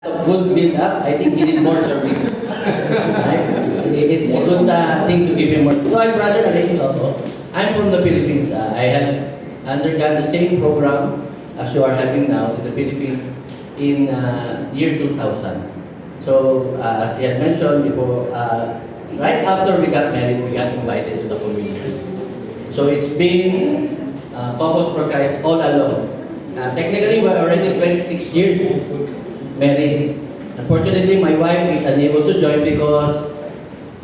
Good build-up, I think he need more service. Right? It's a good thing to give him more. So I'm Brother Alex Soto. I'm from the Philippines. I have undergone the same program as you are having now in the Philippines in year 2000. So as he had mentioned before, right after we got married, we got invited to the community. So it's been Corpus for Christ all along. Technically, we're already 26 years married. Unfortunately, my wife is unable to join because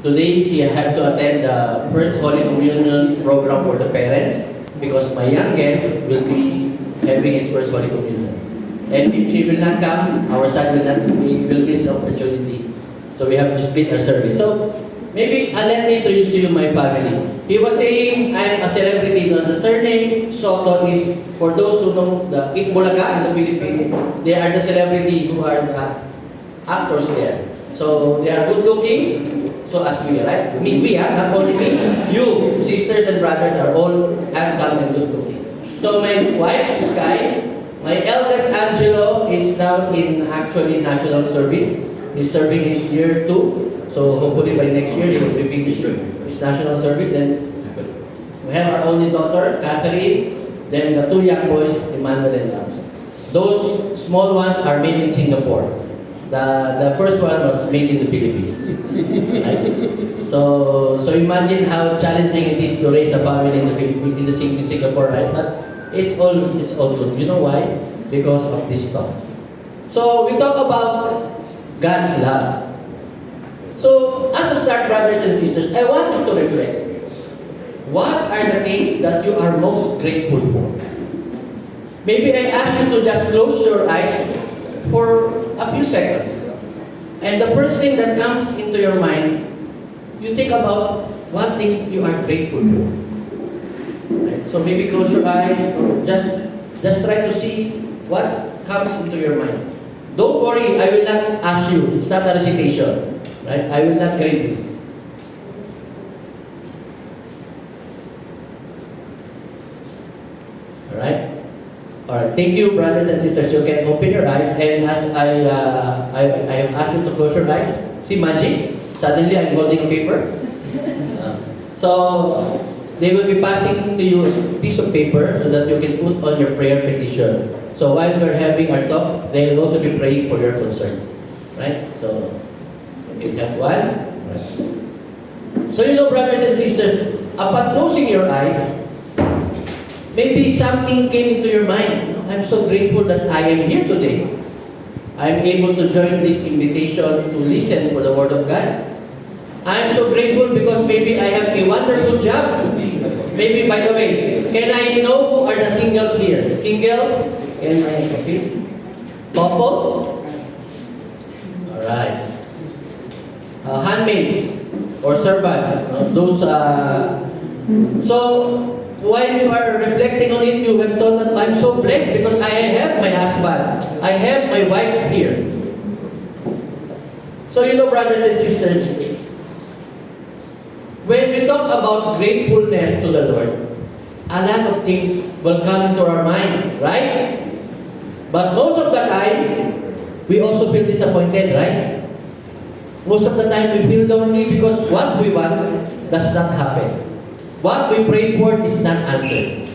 today she had to attend the first Holy Communion program for the parents because my youngest will be having his first Holy Communion. And if she will not come, our son will miss the opportunity. So we have to split our service. So maybe let me introduce to you my family. He was saying I'm a celebrity. No? The surname Soto is, for those who know the Itbulaga in the Philippines, they are the celebrity who are the actors there. So they are good looking, so as we are, right? We are, not only me, you, sisters and brothers are all handsome and good looking. So my wife, is Sky. My eldest Angelo is now in actually national service. He's serving his year 2. So hopefully by next year he will be finishing his national service. And we have our only daughter, Catherine. Then the 2 young boys, Emmanuel and Lams. Those small ones are made in Singapore. The first one was made in the Philippines. Right? So imagine how challenging it is to raise a family in Singapore, right? But it's all good. You know why? Because of this talk. So we talk about God's love. So as a start, brothers and sisters, I want you to reflect. What are the things that you are most grateful for? Maybe I ask you to just close your eyes for a few seconds. And the first thing that comes into your mind, you think about what things you are grateful for. Right? So maybe close your eyes or just try to see what comes into your mind. Don't worry, I will not ask you. It's not a recitation. Right? I will not grade you. Alright? Alright, thank you, brothers and sisters. You can open your eyes, and as I have asked you to close your eyes, see magic? Suddenly I'm holding paper. So they will be passing to you a piece of paper so that you can put on your prayer petition. So while we're having our talk, they will also be praying for your concerns. Right? So you can have one. Right. So you know, brothers and sisters, upon closing your eyes, maybe something came into your mind. I'm so grateful that I am here today. I'm able to join this invitation to listen for the Word of God. I'm so grateful because maybe I have a wonderful job. Maybe, by the way, can I know who are the singles here? Singles? Can I, okay? Couples? Alright. Handmaids or servants. Those, so, while you are reflecting on it, you have thought that I'm so blessed because I have my husband. I have my wife here. So you know, brothers and sisters, when we talk about gratefulness to the Lord, a lot of things will come into our mind, right? But most of the time, we also feel disappointed, right? Most of the time, we feel lonely because what we want does not happen. What we pray for is not answered.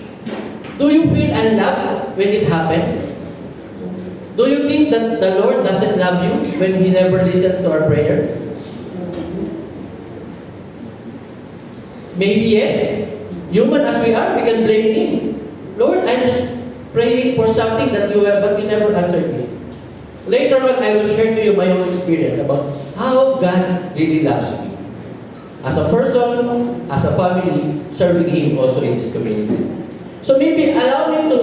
Do you feel unloved when it happens? Do you think that the Lord doesn't love you when He never listens to our prayer? Maybe yes. Human as we are, we can blame Him. Lord, I'm just praying for something that you have, but you never answered me. Later on, I will share to you my own experience about how God really loves me. As a person, as a family, serving Him also in this community. So maybe allow me to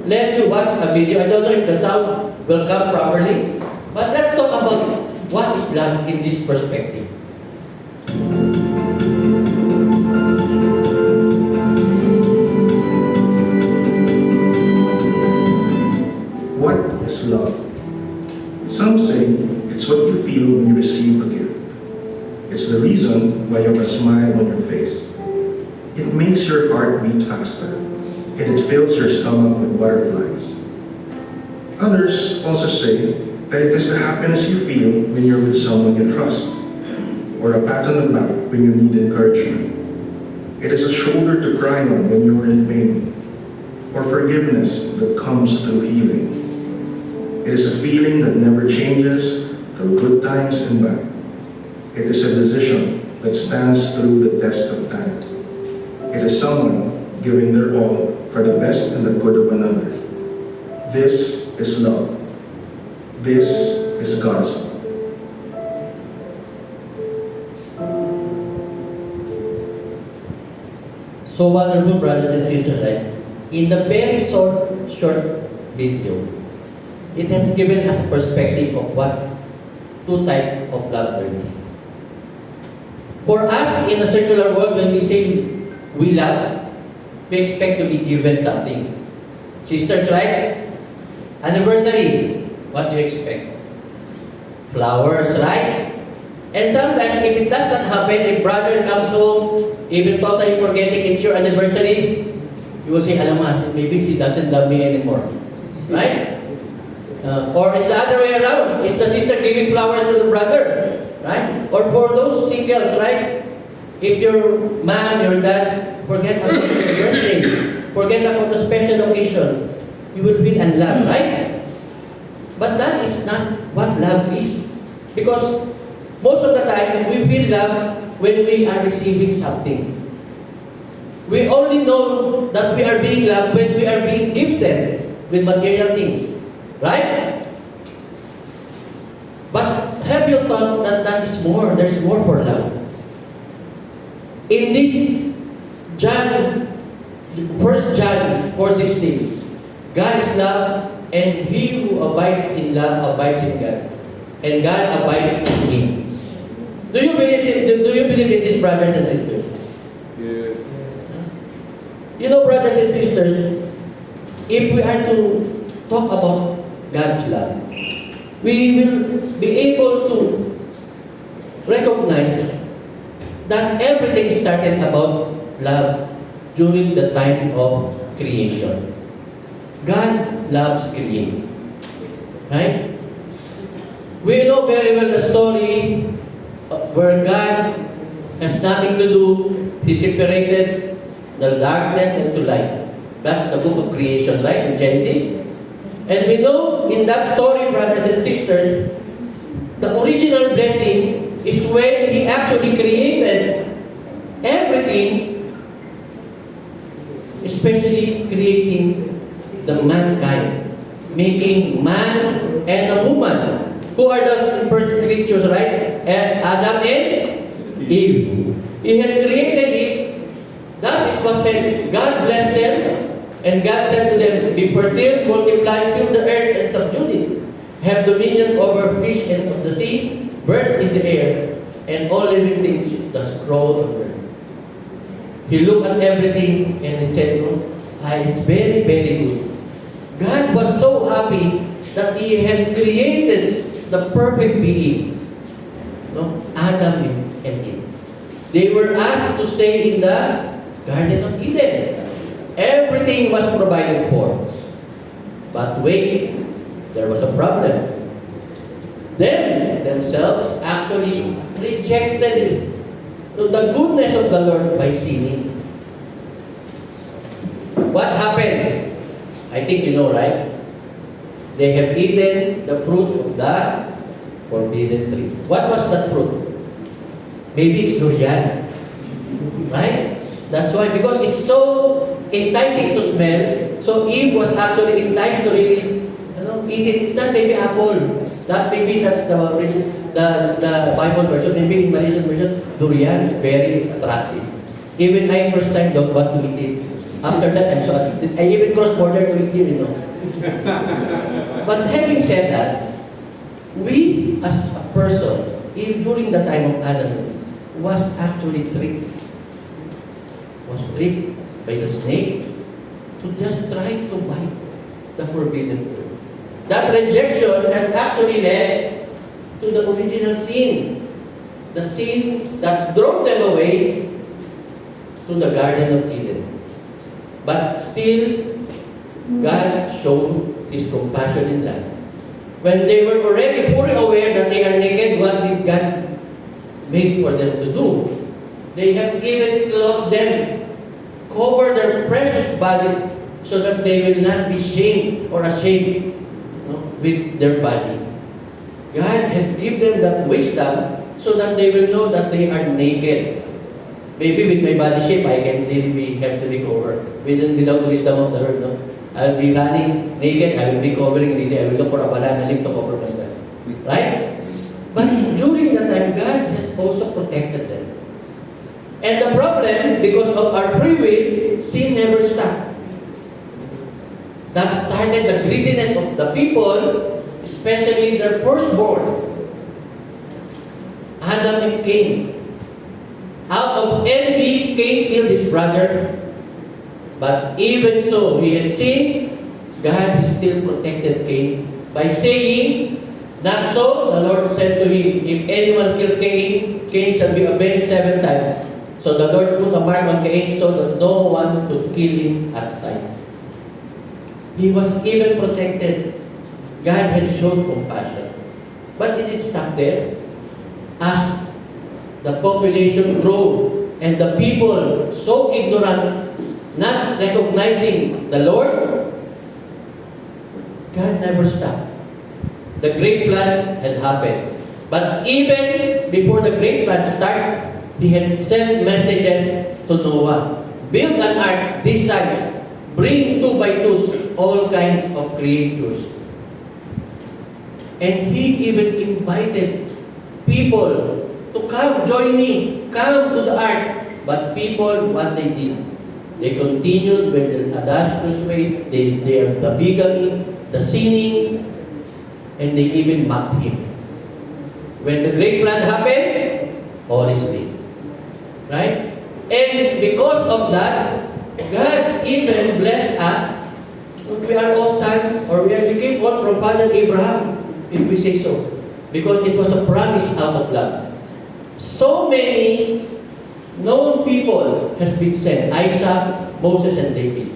let you watch a video. I don't know if the sound will come properly, but let's talk about what is love in this perspective. What is love? Some say it's what you feel when you receive a gift. It's the reason why you have a smile on your face. It makes your heart beat faster, and it fills your stomach with butterflies. Others also say that it is the happiness you feel when you're with someone you trust, or a pat on the back when you need encouragement. It is a shoulder to cry on when you are in pain, or forgiveness that comes through healing. It is a feeling that never changes through good times and bad. It is a decision that stands through the test of time. It is someone giving their all for the best and the good of another. This is love. This is God's love. So wonderful, brothers and sisters, right? In the very short video, it has given us perspective of what two types of love there is. For us, in a secular world, when we say we love, we expect to be given something. Sisters, right? Anniversary, what do you expect? Flowers, right? And sometimes, if it does not happen, if brother comes home, even totally forgetting it's your anniversary, you will say, alam mo, maybe he doesn't love me anymore. Right? Or it's the other way around. It's the sister giving flowers to the brother. Right? Or for those singles, right? If your mom, your dad, forget about your birthday, forget about the special occasion, you will feel unloved, right? But that is not what love is. Because most of the time, we feel love when we are receiving something. We only know that we are being loved when we are being gifted with material things. Right? But have you thought that that is more? There's more for love. In this John, 1 John 4:16, God is love, and he who abides in love abides in God, and God abides in him. Do you believe in this, brothers and sisters? Yes. You know, brothers and sisters, if we are to talk about God's love, we will be able to recognize that everything started about love during the time of creation. God loves creating. Right? We know very well the story where God has nothing to do. He separated the darkness into light. That's the book of creation, right? In Genesis. And we know in that story, brothers and sisters, the original blessing is when He actually created everything, especially creating the mankind, making man and a woman. Who are those first creatures, right? Adam and Eve. He had created it. Thus it was said, God blessed them, and God said to them, be fertile, multiply, fill the earth, and subdue it. Have dominion over fish and of the sea, birds in the air, and all living things that crawl on earth. He looked at everything and he said, it's very, very good. God was so happy that He had created the perfect being, Adam and Eve. They were asked to stay in the Garden of Eden. Everything was provided for. But wait, there was a problem. Them themselves actually rejected the goodness of the Lord by sinning. What happened? I think you know, right? They have eaten the fruit of the forbidden tree. What was that fruit? Maybe it's durian. Right? That's why, because it's so enticing to smell, so Eve was actually enticed to really eat it. It's not maybe apple. That's the Bible version. Maybe in Malaysian version, durian is very attractive. Even I first time don't want to eat it. After that, I'm so addicted. I even cross border to eat it, But having said that, we as a person, even during the time of Adam, was actually tricked. Was tricked by the snake to just try to bite the forbidden fruit. That rejection has actually led to the original sin. The sin that drove them away to the Garden of Eden. But still, God showed His compassion in love. When they were already fully aware that they are naked, what did God make for them to do? They have even clothed them, cover their precious body, so that they will not be shamed or ashamed, with their body. God had given them that wisdom so that they will know that they are naked. Maybe with my body shape, I can really have to recover. Without the wisdom of the Lord, no? I'll be running naked, I will be covering really, I will look for a banana leaf to cover myself. Right? But during that time, God has also protected them. And the problem, because of our free will, sin never stopped. That started the greediness of the people, especially their firstborn, Adam and Cain. Out of envy, Cain killed his brother. But even so, he had sinned, God still protected Cain by saying, "Not so," the Lord said to him, "If anyone kills Cain, Cain shall be avenged 7 times. So the Lord put a mark on Cain so that no one could kill him at sight. He was even protected. God had shown compassion. But it didn't stop there. As the population grew and the people so ignorant, not recognizing the Lord, God never stopped. The great flood had happened. But even before the great flood starts, He had sent messages to Noah. Build an ark this size. Bring 2 by 2s, all kinds of creatures. And He even invited people to come, join me, come to the ark. But people, what they did? They continued with the adulterous way, the bigamy, the sinning, and they even mocked Him. When the great flood happened, all is dead. Right? And because of that, God even blessed us. We are all sons, or we became one from Father Abraham, if we say so. Because it was a promise out of love. So many known people has been sent. Isaac, Moses, and David.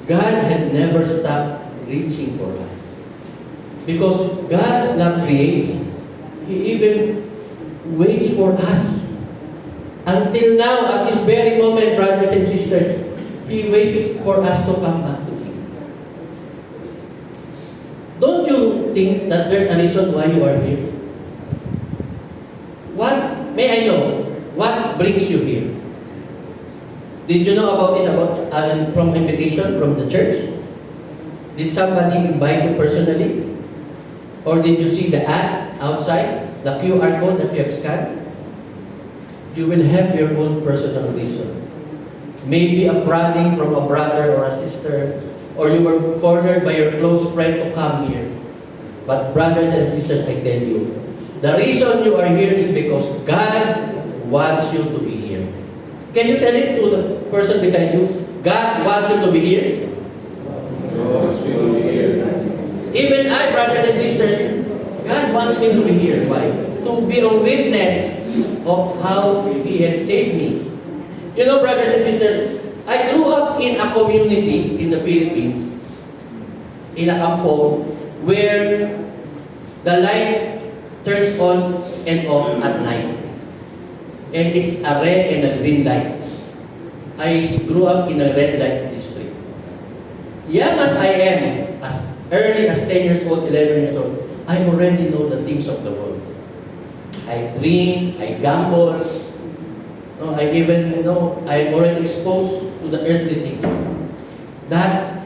God had never stopped reaching for us. Because God's love creates, He even waits for us. Until now, at this very moment, brothers and sisters, He waits for us to come back to Him. Don't you think that there's a reason why you are here? What, may I know, what brings you here? Did you know about this, from invitation from the church? Did somebody invite you personally? Or did you see the ad outside, the QR code that you have scanned? You will have your own personal reason. Maybe a prodding from a brother or a sister, or you were cornered by your close friend to come here. But brothers and sisters, I tell you, the reason you are here is because God wants you to be here. Can you tell it to the person beside you? God wants you to be here. Even I, brothers and sisters, God wants me to be here. Why? To be a witness of how He had saved me. You know, brothers and sisters, I grew up in a community in the Philippines, in a kampong, where the light turns on and off at night. And it's a red and a green light. I grew up in a red light district. Young as I am, as early as 10 years old, 11 years old, I already know the things of the world. I drink, I gamble. No, I even I'm already exposed to the earthly things. That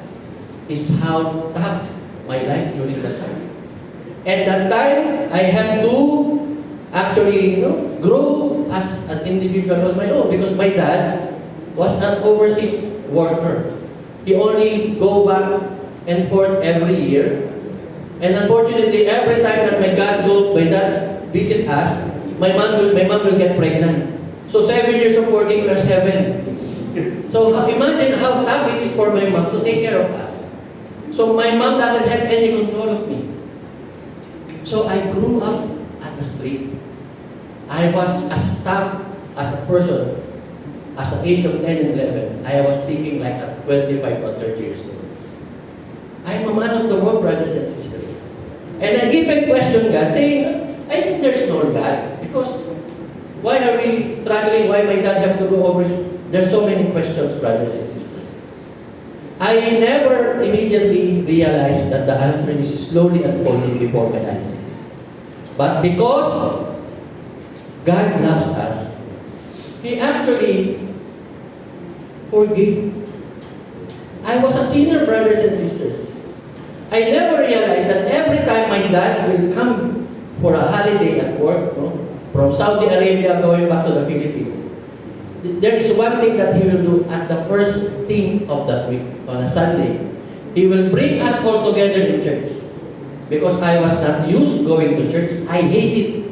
is how tough my life during that time. And that time, I had to actually, grow as an individual on my own because my dad was an overseas worker. He only go back and forth every year. And unfortunately, every time that my dad visit us, my mom will get pregnant. So 7 years of working, we're 7. So imagine how tough it is for my mom to take care of us. So my mom doesn't have any control of me. So I grew up at the street. I was as tough as a person. At the age of 10 and 11, I was thinking like at 25 or 30 years old. I am a man of the world, brothers and sisters. And I even questioned God, saying, I think there's no God. Because why are we struggling? Why my dad have to go over? There's so many questions, brothers and sisters. I never immediately realized that the answer is slowly unfolding before my eyes. But because God loves us, He actually forgave. I was a sinner, brothers and sisters. I never realized that every time my dad will come for a holiday at work, no, from Saudi Arabia going back to the Philippines, there is one thing that he will do at the first thing of that week, on a Sunday. He will bring us all together in church. Because I was not used going to church, I hate it.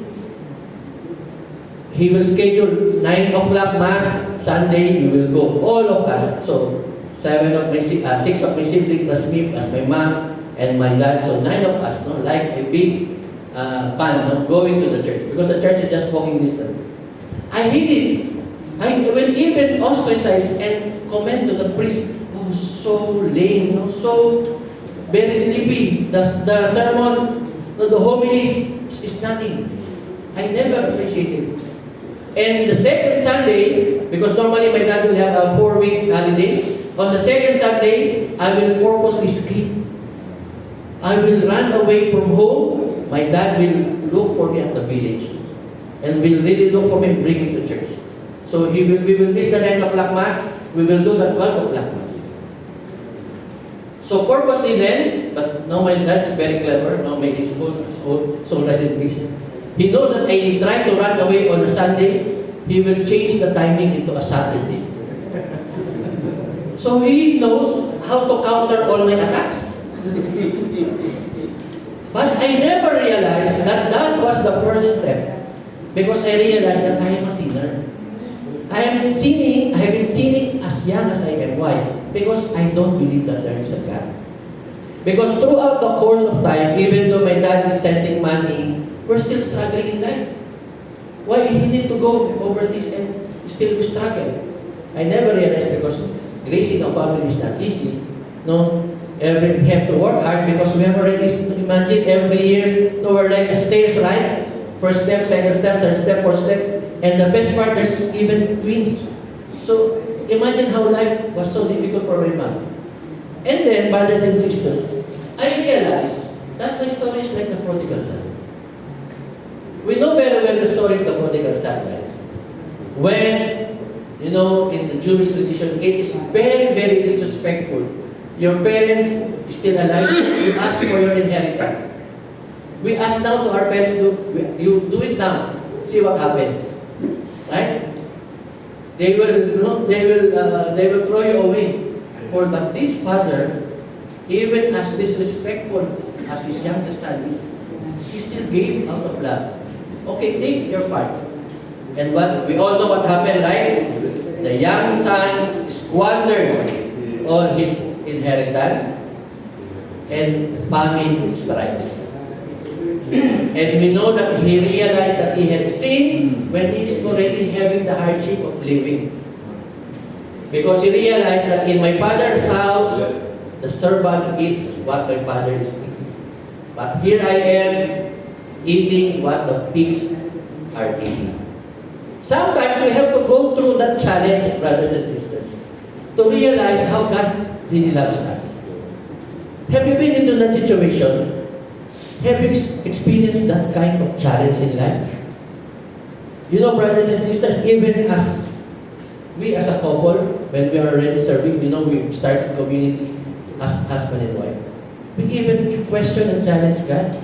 He will schedule 9 o'clock Mass, Sunday, we will go, all of us. So, 6 of my siblings plus me, plus my mom, and my dad. So, 9 of us, no, like a big fan, no, going to the church. Because the church is just walking distance. I hate it. I will even ostracize and comment to the priest, oh, so lame, no, so very sleepy. The sermon, the homily is nothing. I never appreciated it. And the second Sunday, because normally my dad will have a 4-week holiday, on the second Sunday, I will purposely skip. I will run away from home. My dad will look for me at the village and will really look for me and bring me to church. So we will miss the 9 o'clock Mass, we will do the 12 o'clock Mass. So purposely then, but now my dad is very clever, now my soul rest in peace. He knows that I try to run away on a Sunday, he will change the timing into a Saturday. So he knows how to counter all my attacks. But I never realized that that was the first step. Because I realized that I am a sinner. I have been sinning as young as I am. Why? Because I don't believe that there is a God. Because throughout the course of time, even though my dad is sending money, we're still struggling in life. Why he need to go overseas and still we struggle? I never realized because raising a family is not easy. No, we have to work hard because we have already, imagine every year, no, we're like a stairs, right? First step, second step, third step, fourth step. And the best part, there's even twins. So imagine how life was so difficult for my mom. And then, brothers and sisters, I realized that my story is like the prodigal son. We know very well the story of the prodigal son, right? When, in the Jewish tradition, it is very, very disrespectful. Your parents is still alive, you ask for your inheritance. We ask now to our parents, you do it now, see what happened. Right? They will throw you away. But this father, even as disrespectful as his youngest son is, he still gave out of love. Okay, take your part. And what we all know what happened, right? The young son squandered all his inheritance, and famine strikes. And we know that he realized that he had sinned when he is already having the hardship of living. Because he realized that in my father's house, the servant eats what my father is eating. But here I am eating what the pigs are eating. Sometimes we have to go through that challenge, brothers and sisters, to realize how God really loves us. Have you been into that situation? Have you experienced that kind of challenge in life? Brothers and sisters, even as we as a couple, when we are already serving, we started community as husband and wife. We even question and challenge God.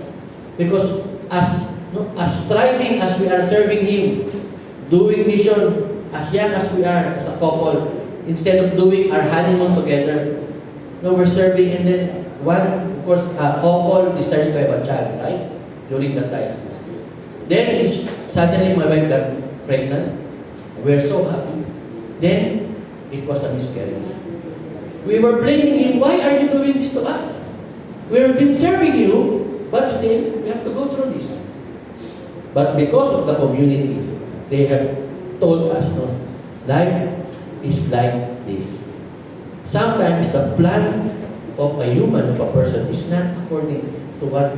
Because as striving as we are serving Him, doing mission as young as we are as a couple, instead of doing our honeymoon together, we're serving, and then one, of course, a couple decides to have a child, right? During that time. Then suddenly my wife got pregnant. We're so happy. Then it was a miscarriage. We were blaming Him, why are you doing this to us? We have been serving you, but still, we have to go through this. But because of the community, they have told us, life is like this. Sometimes the plan of a human, of a person, is not according to what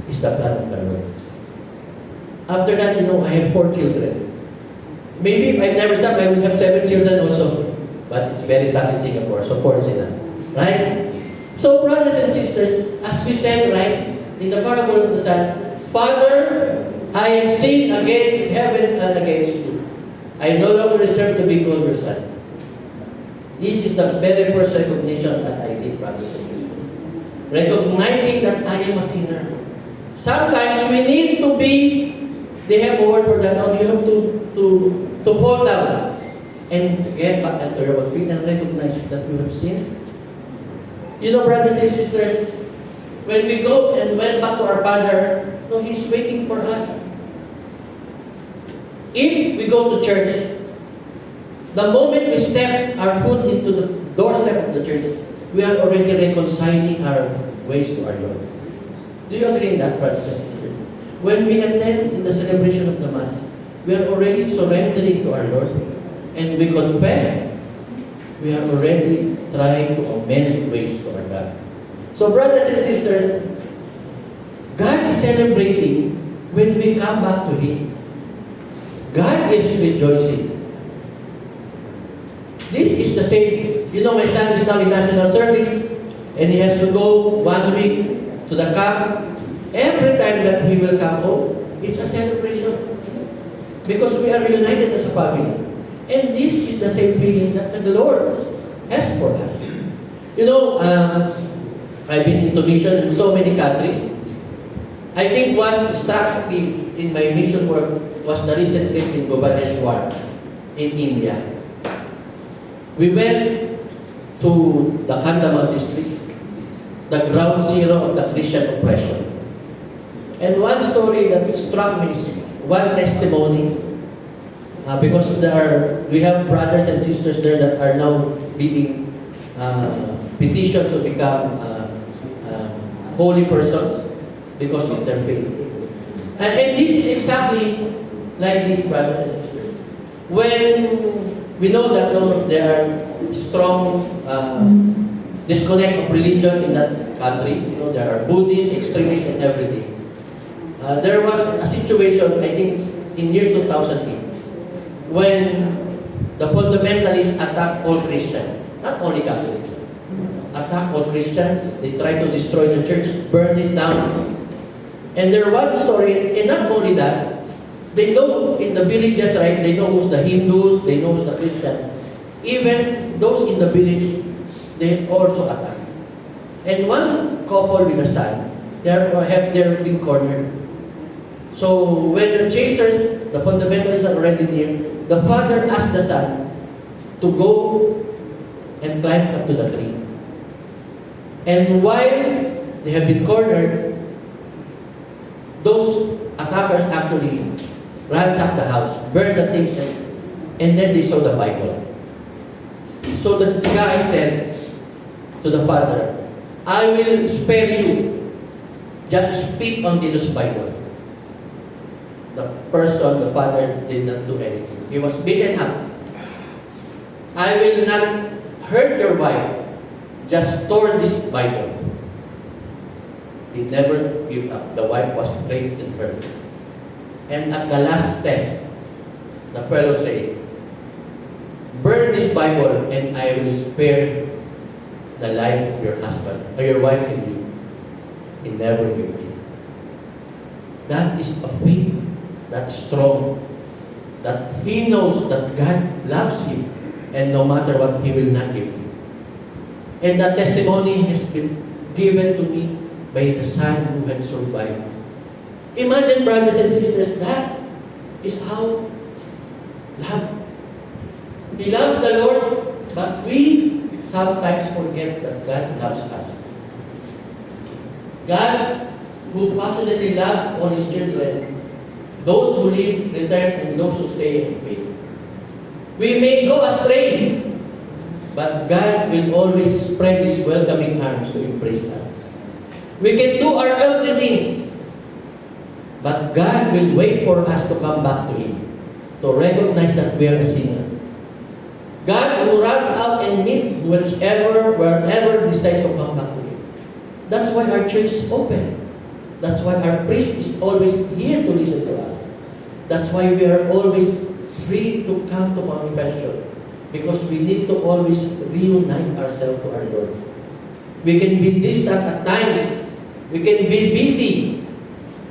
is the plan of the Lord. After that, I have 4 children. Maybe if I never stop, I will have 7 children also. But it's very tough in Singapore, so 4 is enough. Right? So, brothers and sisters, as we said, right, in the parable of the son, Father, I am sinned against heaven and against you. I no longer deserve to be called your son. This is the very first recognition that I did, brothers and sisters. Recognizing that I am a sinner. Sometimes we need to be, they have a word for that, you have to fall down and get back at your feet and recognize that you have sinned. Brothers and sisters, when we go and went back to our Father, He's waiting for us. If we go to church, the moment we step our foot into the doorstep of the church, we are already reconciling our ways to our Lord. Do you agree in that, brothers and sisters? When we attend in the celebration of the Mass, we are already surrendering to our Lord. And we confess, we are already trying to amend ways to our God. So, brothers and sisters, God is celebrating when we come back to Him. God is rejoicing. This is the same. My son is now in national service, and he has to go 1 week to the camp. Every time that he will come home, it's a celebration. Because we are united as a family. And this is the same feeling that the Lord has for us. I've been into mission in so many countries. I think what struck me in my mission work was the recent trip in Bhubaneswar in India. We went to the Kandahar district, the ground zero of the Christian oppression. And one story that struck me is one testimony, because we have brothers and sisters there that are now being petitioned to become holy persons because of their faith. And this is exactly like these brothers and sisters. When we know that there are strong disconnect of religion in that country, there are Buddhists, extremists, and everything. There was a situation, I think it's in year 2008, when the fundamentalists attacked all Christians, not only Catholics. Attack all Christians, they try to destroy the churches, burn it down. And there was story, and not only that, they know in the villages, right, they know who's the Hindus, they know who's the Christians. Even those in the village, they also attack. And one couple with a son, they're being cornered. So when the chasers, the fundamentalists are already near, the father asked the son to go and climb up to the tree. And while they have been cornered, those attackers actually ransacked the house, burned the things, and then they saw the Bible. So the guy said to the father, I will spare you. Just speak on this Bible. The father, did not do anything. He was beaten up. I will not hurt your wife. Just store this Bible. He never gave up. The wife was raped and burned. And at the last test, the fellow said, burn this Bible and I will spare the life of your husband, or your wife and you. He never gave in. That is a faith that's strong, that he knows that God loves him, and no matter what, he will not give him. And that testimony has been given to me by the son who had survived. Imagine, brothers and sisters, that is how love. He loves the Lord, but we sometimes forget that God loves us. God, who passionately loves all His children, those who live, return, and those who stay in faith. We may go astray, but God will always spread His welcoming arms to embrace us. We can do our earthly things, but God will wait for us to come back to Him, to recognize that we are a sinner. God who runs out and meets wherever decide to come back to Him. That's why our church is open. That's why our priest is always here to listen to us. That's why we are always free to come to confession. Because we need to always reunite ourselves to our Lord. We can be distant at times. We can be busy.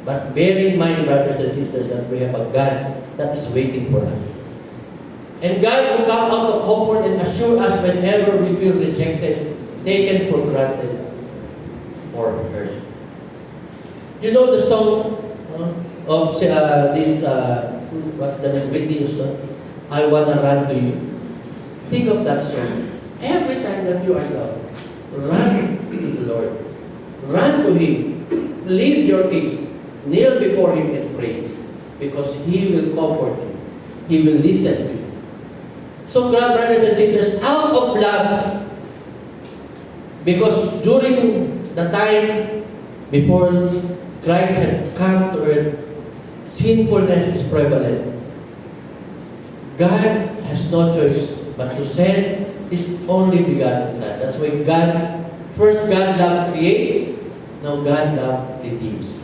But bear in mind, brothers and sisters, that we have a God that is waiting for us. And God will come out to comfort and assure us whenever we feel rejected, taken for granted, or hurt. You know the song of what's the name, Whitney Houston? I Wanna Run to You. Think of that song. Every time that you are down, run to the Lord. Run to Him. Plead your case. Kneel before Him and pray. Because He will comfort you. He will listen to you. So, brothers and sisters, out of love, because during the time before Christ had come to earth, sinfulness is prevalent. God has no choice but to send His only begotten Son. That's why first God love creates, now God love redeems.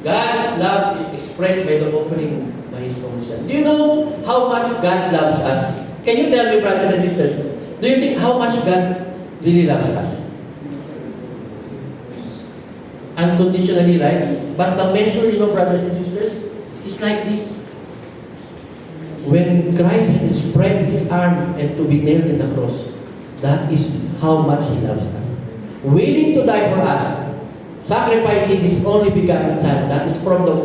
God love is expressed by the offering by His only Son. Do you know how much God loves us? Can you tell me, brothers and sisters, do you think how much God really loves us? Unconditionally, right? But the measure, brothers and sisters, is like this. When Christ had spread His arm and to be nailed in the cross, that is how much He loves us. Willing to die for us, sacrificing His only begotten Son. That is from the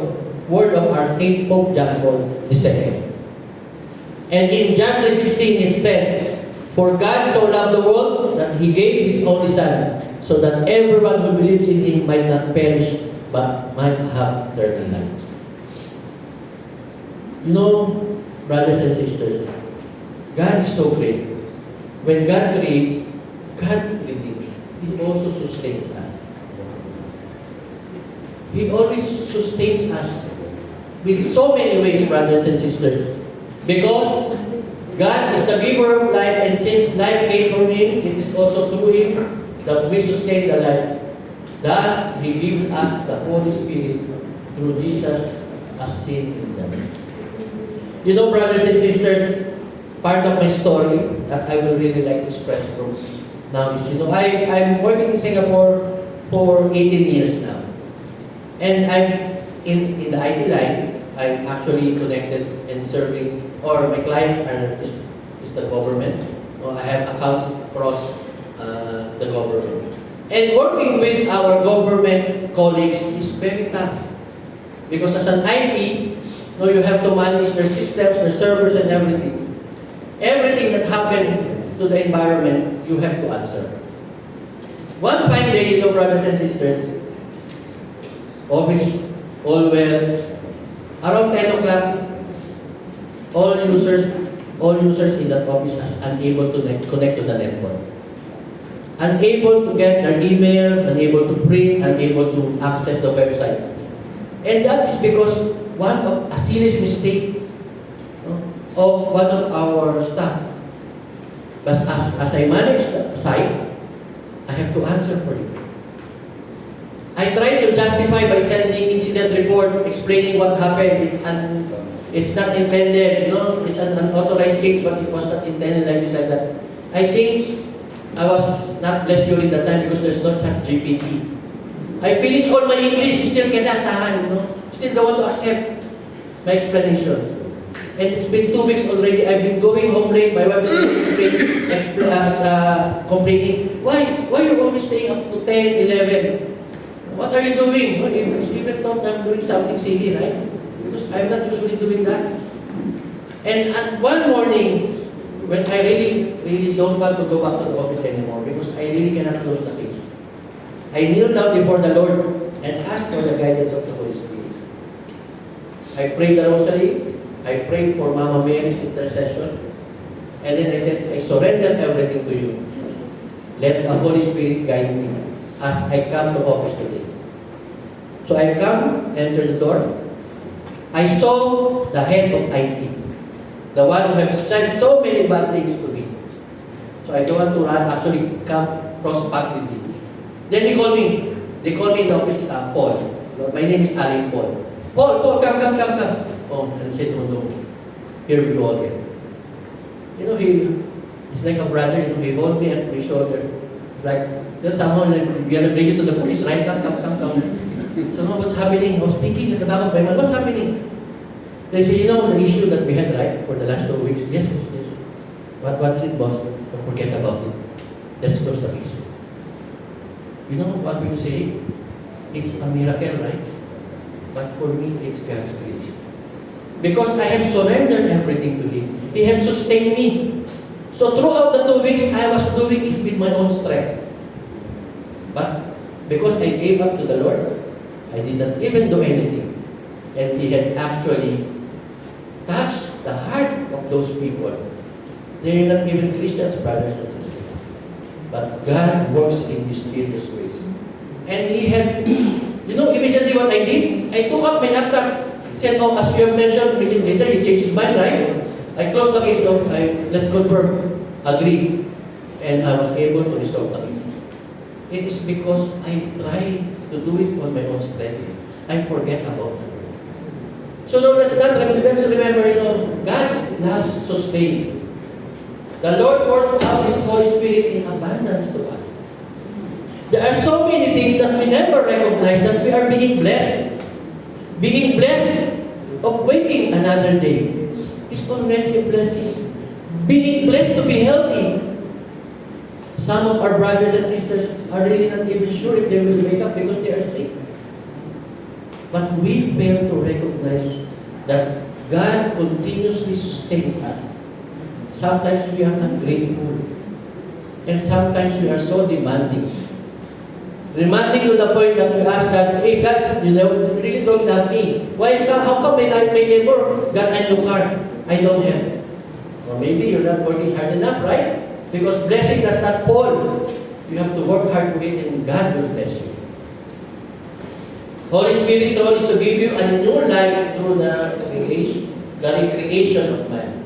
word of our Saint Pope John Paul II. And in John 3:16 it said, "For God so loved the world that He gave His only Son, so that everyone who believes in Him might not perish, but might have eternal life." Brothers and sisters, God is so great. When God creates, God redeems. He also sustains us. He always sustains us with so many ways, brothers and sisters. Because God is the giver of life, and since life came from Him, it is also through Him that we sustain the life. Thus, He gives us the Holy Spirit through Jesus as sin in them. Brothers and sisters, part of my story that I will really like to express from now is, I'm working in Singapore for 18 years now. And I'm in the IT line. I'm actually connected and serving, or my clients is the government. I have accounts across the government. And working with our government colleagues is very tough. Because as an IT, you have to manage their systems, their servers, and everything. Everything that happened to the environment, you have to answer. One fine day, brothers and sisters, office, all well, around 10 o'clock, all users in that office are unable to connect to the network. Unable to get their emails, unable to print, unable to access the website. And that is because a serious mistake of one of our staff. But as I manage the site, I have to answer for it. I tried to justify by sending incident report explaining what happened. It's not intended, it's an unauthorized case, but it was not intended like this, like that. I think I was not blessed during that time because there's no ChatGPT. I finished all my English, still cannot tahan, Still don't want to accept my explanation. And it's been 2 weeks already. I've been going home late. My wife is complaining, why you always staying up to 10, 11? What are you doing? Even thought I'm doing something silly, right? Because I'm not usually doing that. And one morning, when I really don't want to go back to the office anymore because I really cannot close the case, I kneel down before the Lord and ask for the guidance of the Holy Spirit. I prayed the rosary. I prayed for Mama Mary's intercession. And then I said, I surrender everything to you. Let the Holy Spirit guide me as I come to office today. So I come, enter the door. I saw the head of IT, the one who has said so many bad things to me. So I don't want to actually come cross path with him. Then he called me, They call me in the office, Paul. My name is Aling Paul. Paul, come. Oh, and I said, oh no, here we go again. You know, he's like a brother, you know, he hold me at my shoulder. Like, you know, somehow, like, we're gonna bring you to the police, right? Come. So, what's happening? I was thinking at the back of my mind, what's happening? They say, you know, the issue that we had, right, for the last 2 weeks? Yes. What is it, boss? Don't forget about it. Let's close the issue. You know what we say? It's a miracle, right? But for me, it's God's grace. Because I have surrendered everything to Him. He has sustained me. So throughout the 2 weeks, I was doing it with my own strength. But because I gave up to the Lord, I did not even do anything. And He had actually touched the heart of those people. They're not even Christians, brothers and sisters. But God works in mysterious ways. And He had, you know, immediately what I did? I took up my laptop. Said, oh, as you have mentioned, immediately later, He changed His mind, right? I closed the case, let's confirm, agree. And I was able to resolve the case. It is because I try to do it on my own strength. I forget about it. So now let's remember, you know, God loves sustain. The Lord pours out His Holy Spirit in abundance to us. There are so many things that we never recognize that we are being blessed. Being blessed of waking another day is already a blessing. Being blessed to be healthy. Some of our brothers and sisters are really not even sure if they will wake up because they are sick. But we fail to recognize that God continuously sustains us. Sometimes we are ungrateful. And sometimes we are so demanding. Demanding to the point that we ask God, hey God, you know, you really don't love me. Why? How come my neighbor got a new car? I don't have. Or maybe you're not working hard enough, right? Because blessing does not fall. You have to work hard to it and God will bless you. Holy Spirit's role is to give you a new life through the recreation of man.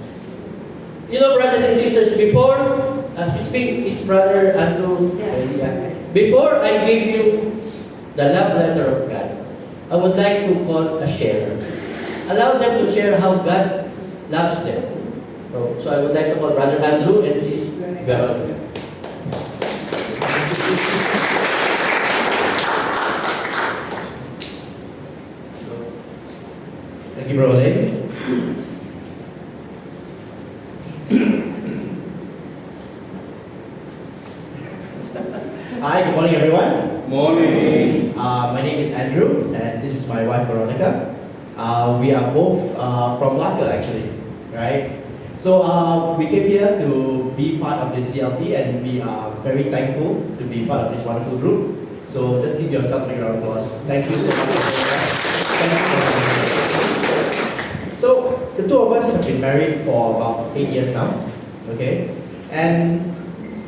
You know, brothers and sisters, before, his brother Andrew, before I give you the love letter of God, I would like to call a sharer. Allow them to share how God loves them. So I would like to call Brother Andrew and Sis Veronica. Thank you, Brother. Hi, good morning, everyone. Morning. My name is Andrew, and this is my wife, Veronica. We are both from Laka, actually, right? So we came here to be part of the CLP, and we are very thankful to be part of this wonderful group. So just give yourself a round of applause. Thank you so much for joining us. Thank you for joining us. So the two of us have been married for about 8 years now, okay? And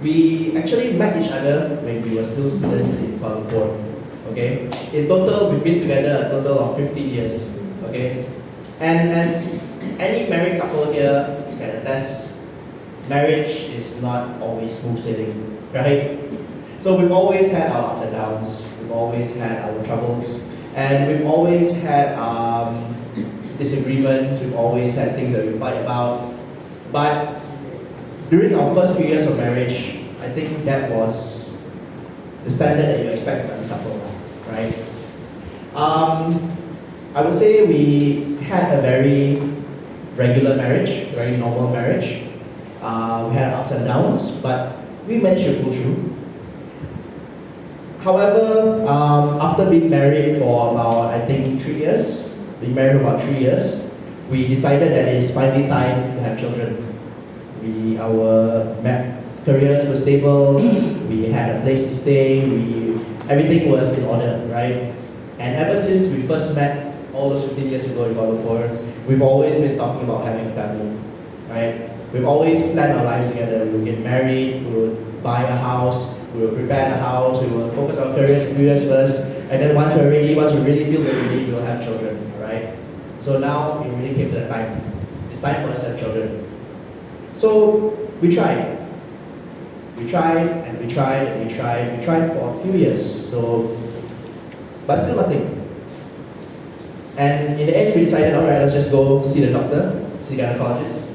we actually met each other when we were still students in Kuala Lumpur, okay? In total, we've been together a total of 15 years, okay? And as any married couple here can attest, marriage is not always smooth sailing, right? So we've always had our ups and downs, we've always had our troubles, and we've always had disagreements, we've always had things that we fight about. But during our first few years of marriage, I think that was the standard that you expect from a couple, right? I would say we had a very regular marriage, very normal marriage. We had ups and downs, but we managed to pull through. However, after being married for about, I think, 3 years, being married for about 3 years, we decided that it is finally time to have children. Our careers were stable, we had a place to stay, everything was in order, right? And ever since we first met, all those 15 years ago in Kuala Lumpur, we've always been talking about having a family, right? We've always planned our lives together. We would get married, we would buy a house, we will prepare the house, we will focus on careers a few years first, and then once we're ready, once we really feel we're ready, we'll have children, right? So now it really came to the time. It's time for us to have children. So we tried. We tried and we tried and we tried. We tried for a few years. So but still nothing. And in the end, we decided, all right, let's just go see the doctor, see the gynecologist.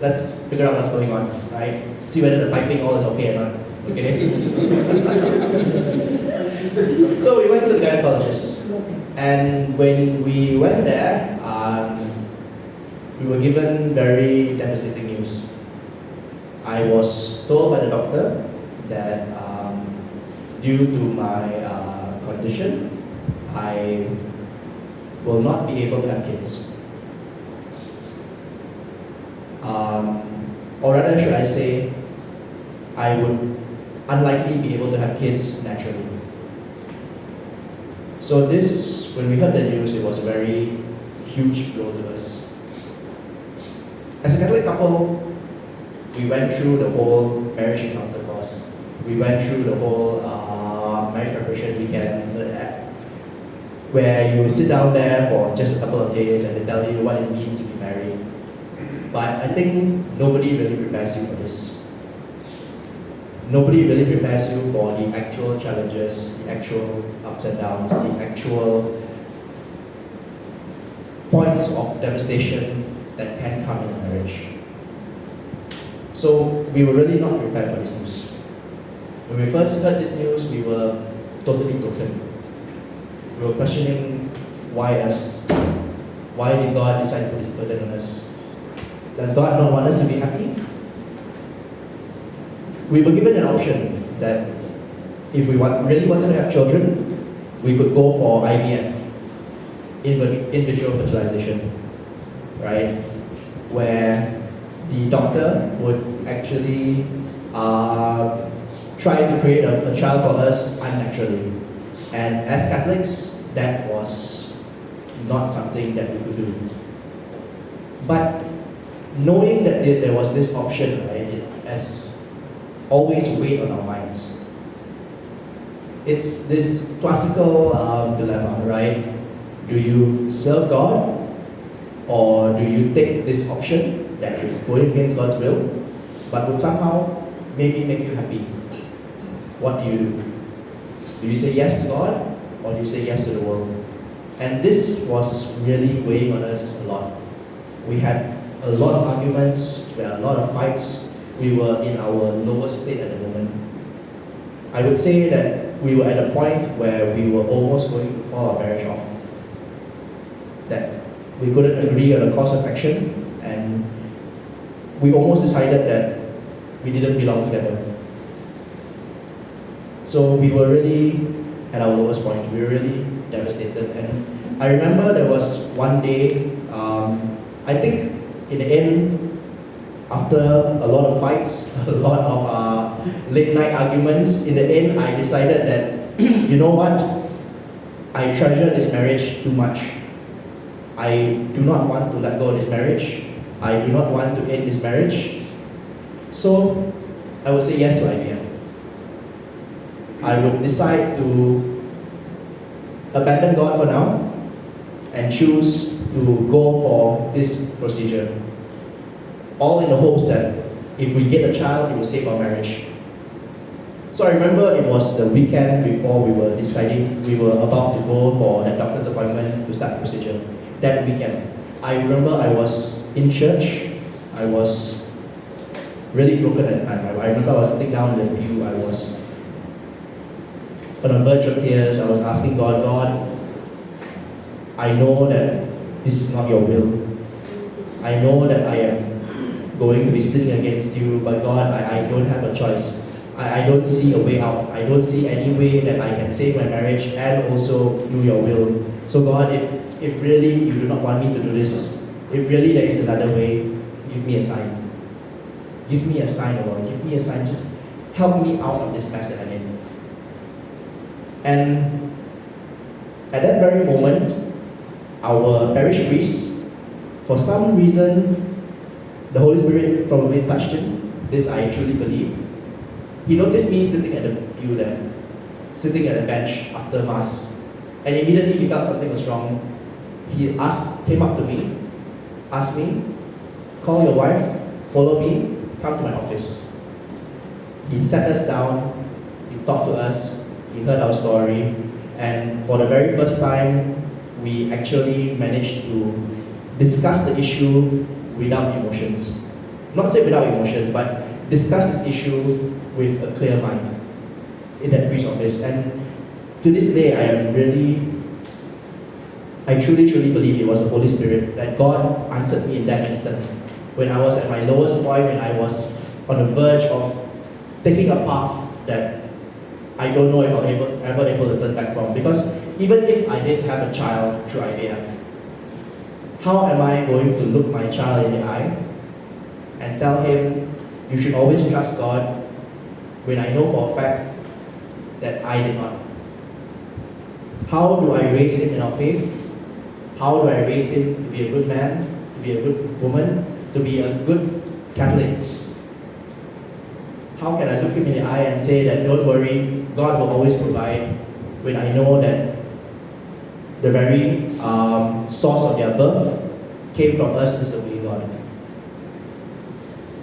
Let's figure out what's going on, right? See whether the piping all is okay or not. Okay. So we went to the gynecologist, and when we went there, we were given very devastating news. I was told by the doctor that due to my condition, I will not be able to have kids. Or rather, should I say, I would unlikely be able to have kids naturally. So this, when we heard the news, it was a very huge blow to us. As a Catholic couple, we went through the whole marriage encounter course. We went through the whole marriage preparation weekend, where you sit down there for just a couple of days and they tell you what it means to be married. But I think nobody really prepares you for this. Nobody really prepares you for the actual challenges, the actual ups and downs, the actual points of devastation that can come in a marriage. So we were really not prepared for this news. When we first heard this news, we were totally broken. We were questioning, why us? Why did God decide to put this burden on us? Does God not want us to be happy? We were given an option that if we really wanted to have children, we could go for IVF, in vitro fertilization, right? Where the doctor would actually try to create a child for us unnaturally. And as Catholics, that was not something that we could do. But knowing that there was this option, right, it has always weighed on our minds. It's this classical dilemma, right? Do you serve God, or do you take this option that is going against God's will, but would somehow maybe make you happy? What do you do? Do you say yes to God, or do you say yes to the world? And this was really weighing on us a lot. We had a lot of arguments, there were a lot of fights. We were in our lowest state at the moment. I would say that we were at a point where we were almost going to call our marriage off. That we couldn't agree on a course of action, and we almost decided that we didn't belong together. So we were really at our lowest point. We were really devastated. And I remember there was one day, I think in the end, after a lot of fights, a lot of late night arguments, in the end I decided that, you know what, I treasure this marriage too much. I do not want to let go of this marriage. I do not want to end this marriage. So I would say yes to IVF. I would decide to abandon God for now and choose to go for this procedure. All in the hopes that if we get a child, it will save our marriage. So I remember it was the weekend before we were deciding, we were about to go for that doctor's appointment to start the procedure. That weekend, I remember I was in church. I was really broken at the time. I remember I was sitting down in the pew. I was on the verge of tears. I was asking God, I know that this is not your will. I know that I am going to be sinning against you, but God, I don't have a choice. I don't see a way out. I don't see any way that I can save my marriage and also do your will. So God, if really you do not want me to do this, if really there is another way, give me a sign. Give me a sign, Lord. Give me a sign. Just help me out of this mess that I'm in. And at that very moment, our parish priest, for some reason, the Holy Spirit probably touched him. This I truly believe. He noticed me sitting at the pew there, sitting at a bench after Mass, and immediately he felt something was wrong. He came up to me, asked me, call your wife, follow me, come to my office. He sat us down, he talked to us, he heard our story, And for the very first time, we actually managed to discuss the issue without emotions. Not say without emotions, but discuss this issue with a clear mind in that priest office. And to this day, I truly believe it was the Holy Spirit, that God answered me in that instant. When I was at my lowest point, when I was on the verge of taking a path that I don't know if I'll ever able to turn back from. Because even if I did have a child through IVF, how am I going to look my child in the eye and tell him, you should always trust God, when I know for a fact that I did not? How do I raise him in our faith? How do I raise him to be a good man, to be a good woman, to be a good Catholic? How can I look him in the eye and say that, don't worry, God will always provide, when I know that the very source of their birth came from us disobeying God?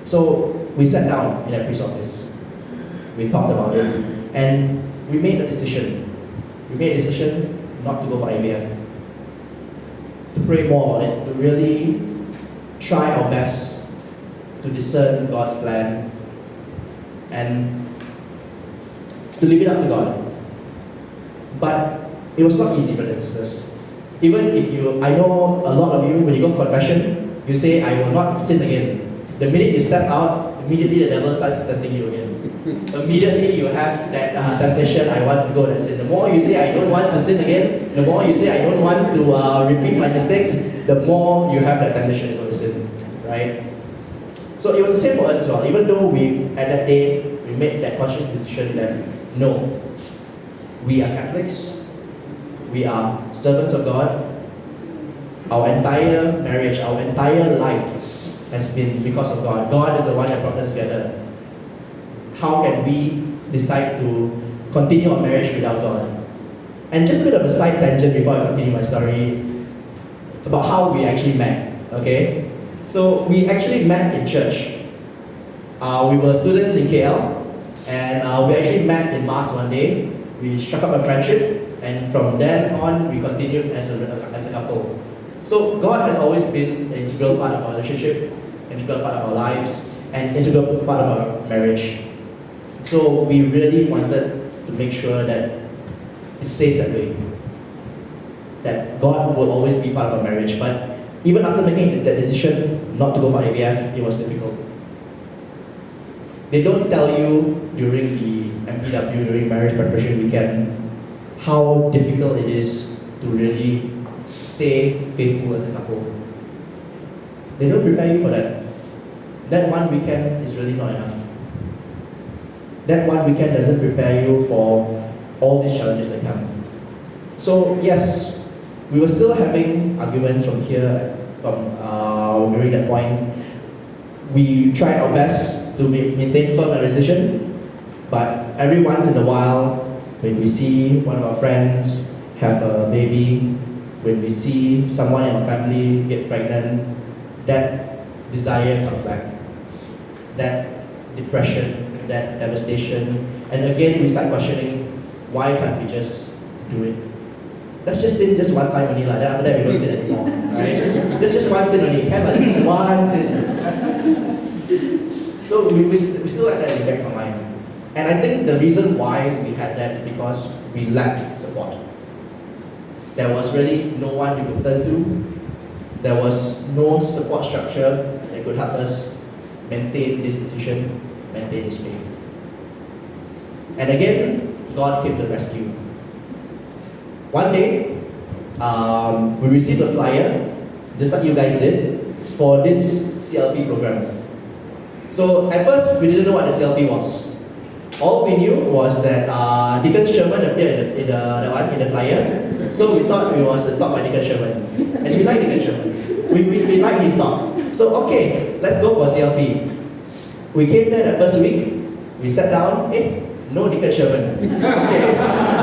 So we sat down in that priest office. We talked about it, and we made a decision. We made a decision not to go for IVF. To pray more about it, to really try our best to discern God's plan and to leave it up to God. But it was not easy, brothers and sisters. Even if I know a lot of you, when you go to confession, you say, I will not sin again. The minute you step out, immediately the devil starts tempting you again. Immediately you have that temptation, I want to go and sin. The more you say, I don't want to sin again, the more you say, I don't want to repeat my mistakes, the more you have that temptation to go to sin, right? So it was the same for us as well. Even though at that day, we made that conscious decision that, no, we are Catholics, we are servants of God. Our entire marriage, our entire life has been because of God. God is the one that brought us together. How can we decide to continue our marriage without God? And just a bit of a side tangent before I continue my story about how we actually met, okay? So we actually met in church. We were students in KL, and we actually met in Mass one day. We struck up a friendship, and from then on, we continued as a couple. So God has always been an integral part of our relationship, integral part of our lives, and integral part of our marriage. So we really wanted to make sure that it stays that way. That God will always be part of our marriage. But even after making that decision not to go for IVF, it was difficult. They don't tell you during the MPW, during marriage preparation weekend, how difficult it is to really stay faithful as a couple. They don't prepare you for that. That one weekend is really not enough. That one weekend doesn't prepare you for all these challenges that come. So yes, we were still having arguments from during that point. We tried our best to maintain firm and decision, but every once in a while, when we see one of our friends have a baby, when we see someone in our family get pregnant, that desire comes back. That depression, that devastation, and again we start questioning, why can't we just do it? Let's just sin just one time only, then after that we don't sin anymore, right? Just one sin only, okay, but this is one sin. So we still had that in the back of our mind. And I think the reason why we had that is because we lacked support. There was really no one we could turn to. There was no support structure that could help us maintain this decision, maintain this faith. And again, God came to the rescue. One day, we received a flyer, just like you guys did, for this CLP program. So at first, we didn't know what the CLP was. All we knew was that Deacon Sherman appeared in the flyer. So we thought it was a talk by Deacon Sherman. And we like Deacon Sherman. We like his talks. So okay, let's go for CLP. We came there the first week. We sat down. No Deacon Sherman. Okay.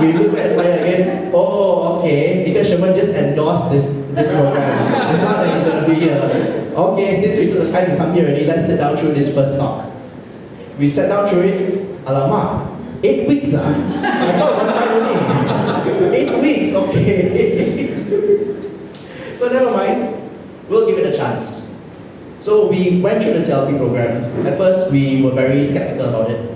We looked at the flyer again. Oh, okay. Deacon Sherman just endorsed this program. It's not that he's going to be here. Okay, since we took the time to come here already, let's sit down through this first talk. We sat down through it. Alamak, 8 weeks I thought one time only. 8 weeks, okay. So never mind, we'll give it a chance. So we went through the CLP program. At first, we were very skeptical about it,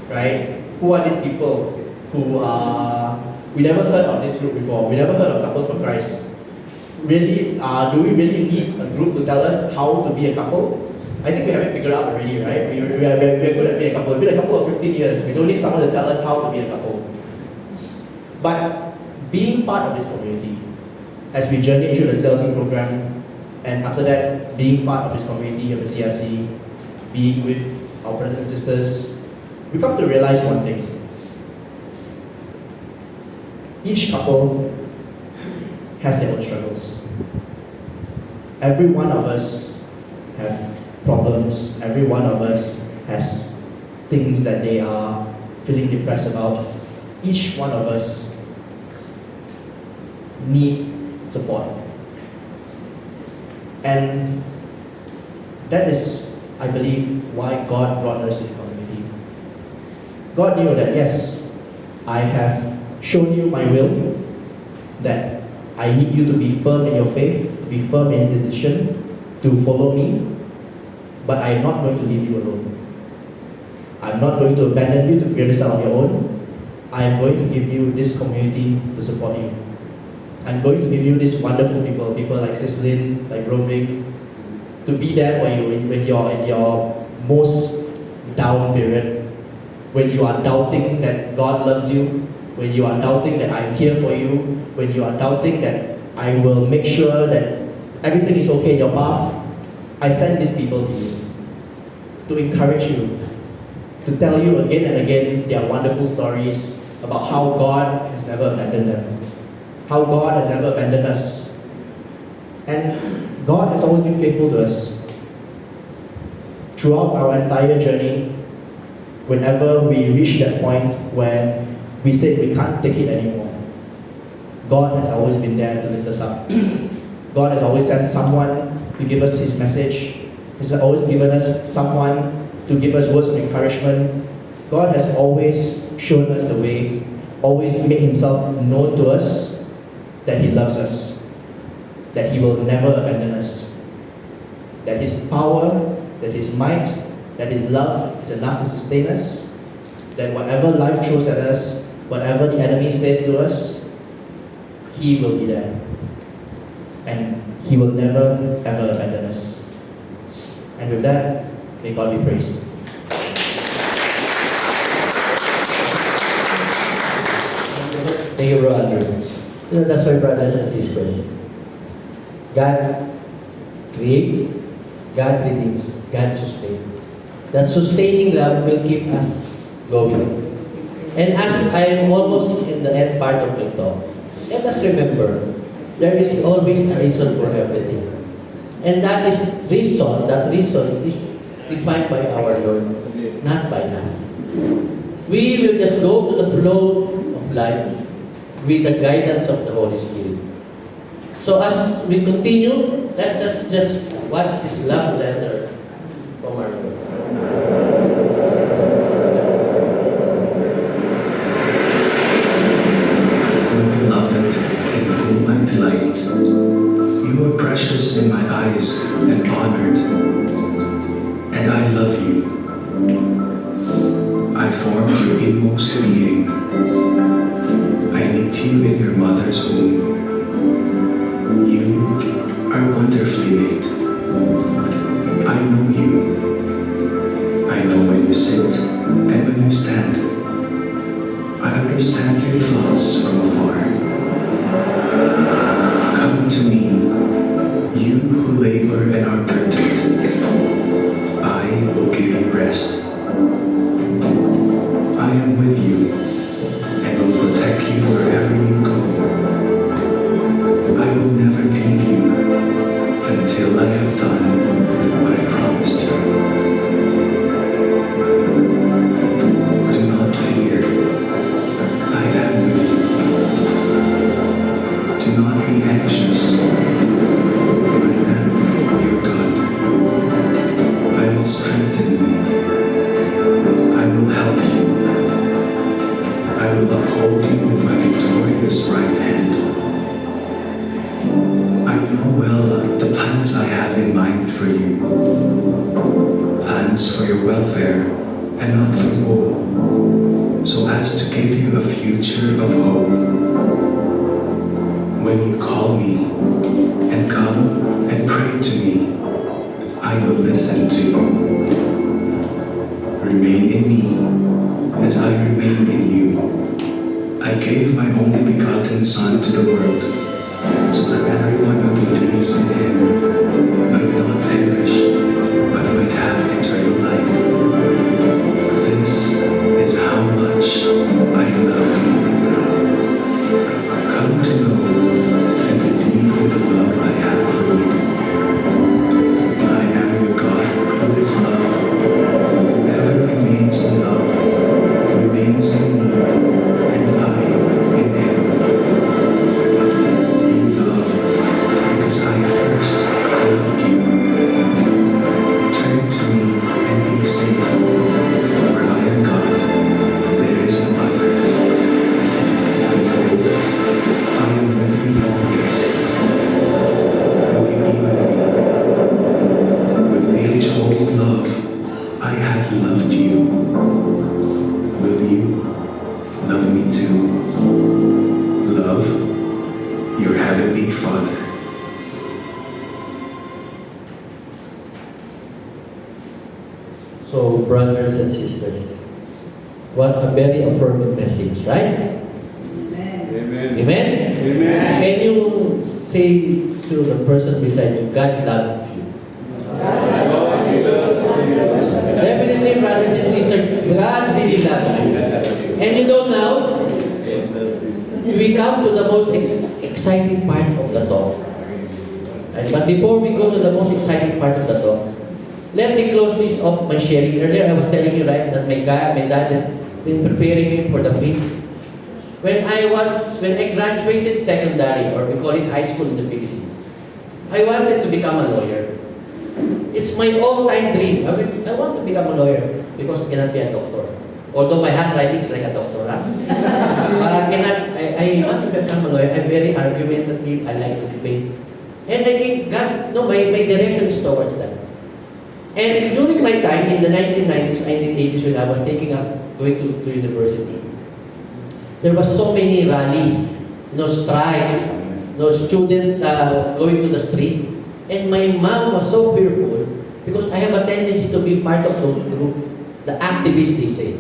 right? Who are these people who are, we never heard of this group before. We never heard of Couples for Christ. Really, do we really need a group to tell us how to be a couple? I think we have it figured out already, right? We're good at being a couple. We've been a couple for 15 years. We don't need someone to tell us how to be a couple. But being part of this community, as we journey through the CLT program, and after that, being part of this community of the CRC, being with our brothers and sisters, we come to realize one thing. Each couple has their own struggles. Every one of us have problems. Every one of us has things that they are feeling depressed about. Each one of us need support. And that is, I believe, why God brought us to the community. God knew that, yes, I have shown you my will, that I need you to be firm in your faith, to be firm in your decision, to follow me, but I am not going to leave you alone. I'm not going to abandon you to figure this out on your own. I am going to give you this community to support you. I'm going to give you these wonderful people like Sislin, like Roming, to be there for you when you're in your most down period, when you are doubting that God loves you, when you are doubting that I'm here for you, when you are doubting that I will make sure that everything is okay in your path. I send these people to you to encourage you, to tell you again and again their wonderful stories about how God has never abandoned them, how God has never abandoned us. And God has always been faithful to us. Throughout our entire journey, whenever we reach that point where we said we can't take it anymore, God has always been there to lift us up. God has always sent someone to give us His message. He's always given us someone to give us words of encouragement. God has always shown us the way, always made Himself known to us, that He loves us, that He will never abandon us, that His power, that His might, that His love is enough to sustain us, that whatever life throws at us, whatever the enemy says to us, He will be there. And He will never ever abandon us. And with that, may God be praised. Thank you, Bro Andrew. You know, that's why, brothers and sisters, God creates, God redeems, God sustains. That sustaining love will keep us going. And as I am almost in the end part of the talk, let us remember, there is always a reason for everything. And that reason is defined by our Lord, not by us. We will just go to the flow of life with the guidance of the Holy Spirit. So as we continue, let's just watch this love letter from our Lord. Beloved, in whom I delight, you are precious in my eyes and honored, and I love you. I formed your inmost being. I knit you in your mother's womb. You are wonderfully made. I know you. I know when you sit and when you stand. I understand your thoughts from afar. Come to me, you who labor and are burdened. I will give you rest. I am with you and will protect you wherever you go. I will never leave you until I have done what I promised you. Do not fear. I am with you. for you. Plans for your welfare and not for woe, so as to give you a future of hope. When you call me and come and pray to me, I will listen to you. Remain in me as I remain in you. I gave my only begotten Son to the world, so that everyone who believes in him might not perish, but might have eternal life. This is how much I love you. Come to know and believe in the love I have for you. I am your God who is love. Whoever remains in love remains in me, and I in him. You love because I first loved you. Turn to me and be saved, for I am God, there is no other. Behold, I am with you always. Will you be with me? With age-old love, I have loved you. Will you love me too? Love your heavenly Father. So, brothers and sisters, what a very affirming message, right? Amen. Amen? Amen. Can you say to the person beside you, God loves you? Definitely, brothers and sisters, God really loves you. And you know now, we come to the most exciting part of the talk. Right? But before we go to the most exciting part of the talk, let me close this off my sharing. Earlier, I was telling you, right, that my dad has been preparing me for the faith. When I graduated secondary, or we call it high school in the Philippines, I wanted to become a lawyer. It's my all-time dream. I want to become a lawyer because I cannot be a doctor. Although my handwriting is like a doctor, huh? But I want to become a lawyer. I'm very argumentative. I like to debate. And I think God, no, my direction is towards that. And during my time in the 1990s, 1980s, when I was going to university, there was so many rallies, strikes, student going to the street. And my mom was so fearful because I have a tendency to be part of those group, the activists, they say.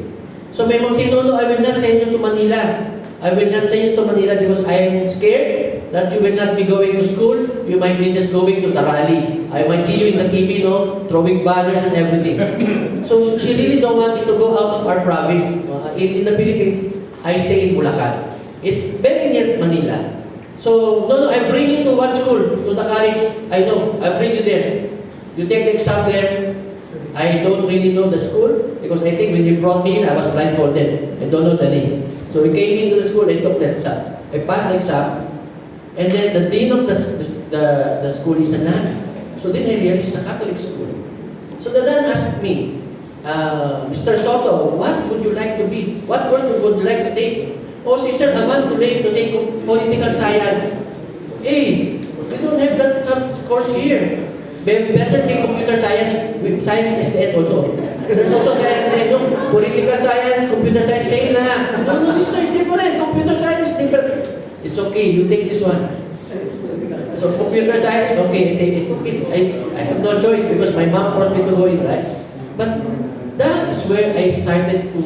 So my mom said, no, I will not send you to Manila. I will not send you to Manila because I am scared that you will not be going to school. You might be just going to the rally. I might see you in the TV, throwing banners and everything. So she really don't want me to go out of our province. In the Philippines, I stay in Bulacan. It's very near Manila. So, no, I bring you to one school, to the college. I know, I bring you there. You take the exam there. I don't really know the school because I think when you brought me in, I was blindfolded. I don't know the name. So we came into the school, I took the exam. I passed the exam, and then the dean of the school is a nun. So then I realized it's a Catholic school. So the nun asked me, Mr. Soto, what would you like to be? What course would you like to take? Oh, sister, I want to take political science. Hey, we don't have that course here. Better take computer science. With science is the also. There's also political science, computer science, same na. No, sister, it's different. Computer science is different. It's okay, you take this one. So computer science, okay, I took it. I have no choice because my mom forced me to go in, right? But that is where I started to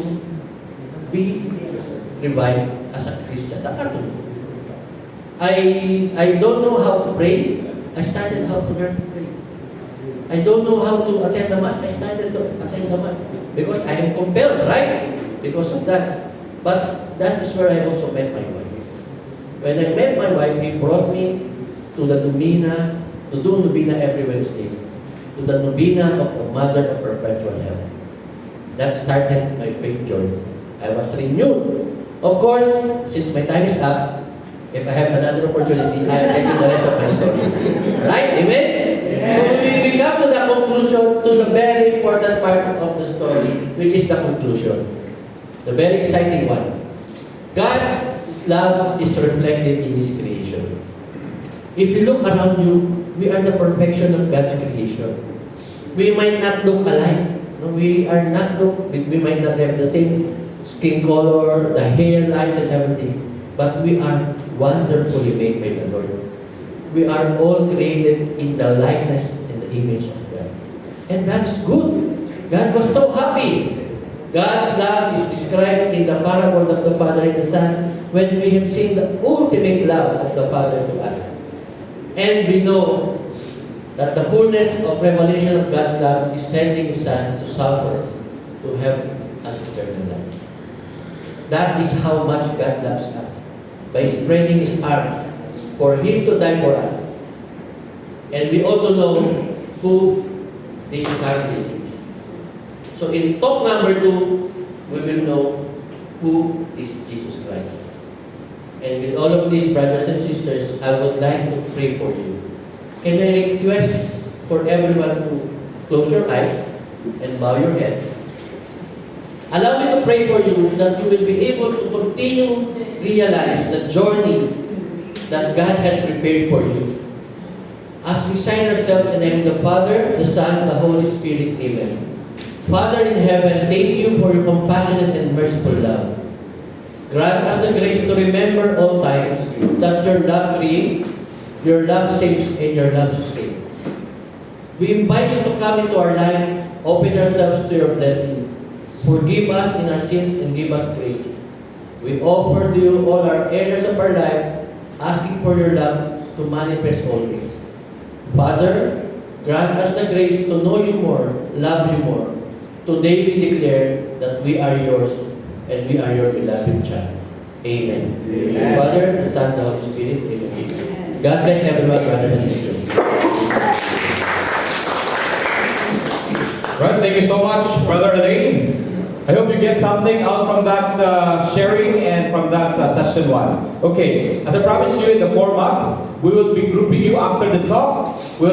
be revived as a Christian. I don't know how to pray. I started how to learn to pray. I don't know how to attend the Mass. I started to attend the Mass because I am compelled, right? Because of that. But that is where I also met my wife. When I met my wife, he brought me to the Novena, to do Novena every Wednesday, to the Novena of the Mother of Perpetual Help. That started my faith journey. I was renewed. Of course, since my time is up, if I have another opportunity, I'll tell you the rest of my story. Right? Amen? So we come to the conclusion, to the very important part of the story, which is the conclusion. The very exciting one. God's love is reflected in His creation. If you look around you, we are the perfection of God's creation. We might not look alike. No, we might not have the same skin color, the hairlines and everything, but we are wonderfully made by the Lord. We are all created in the likeness and the image of God. And that is good. God was so happy. God's love is described in the parable of the Father and the Son when we have seen the ultimate love of the Father to us. And we know that the fullness of revelation of God's love is sending His Son to suffer, to have an eternal life. That is how much God loves us, by spreading His arms for Him to die for us. And we also know who this Son really is. So in talk number 2, we will know who is Jesus Christ. And with all of these brothers and sisters, I would like to pray for you. Can I request for everyone to close your eyes and bow your head? Allow me to pray for you so that you will be able to continue realize the journey that God had prepared for you. As we sign ourselves in the name of the Father, the Son, the Holy Spirit, Amen. Father in heaven, thank you for your compassionate and merciful love. Grant us the grace to remember all times that your love creates, your love saves, and your love sustains. We invite you to come into our life, open ourselves to your blessing. Forgive us in our sins and give us grace. We offer to you all our areas of our life, asking for your love to manifest always. Father, grant us the grace to know you more, love you more. Today we declare that we are yours and we are your beloved child. Amen. Amen. Father, the Son, the Holy Spirit. Amen. God bless everyone, brothers and sisters. Right, thank you so much, Brother Elaine. I hope you get something out from that sharing and from that session 1. Okay, as I promised you in the format, we will be grouping you after the talk.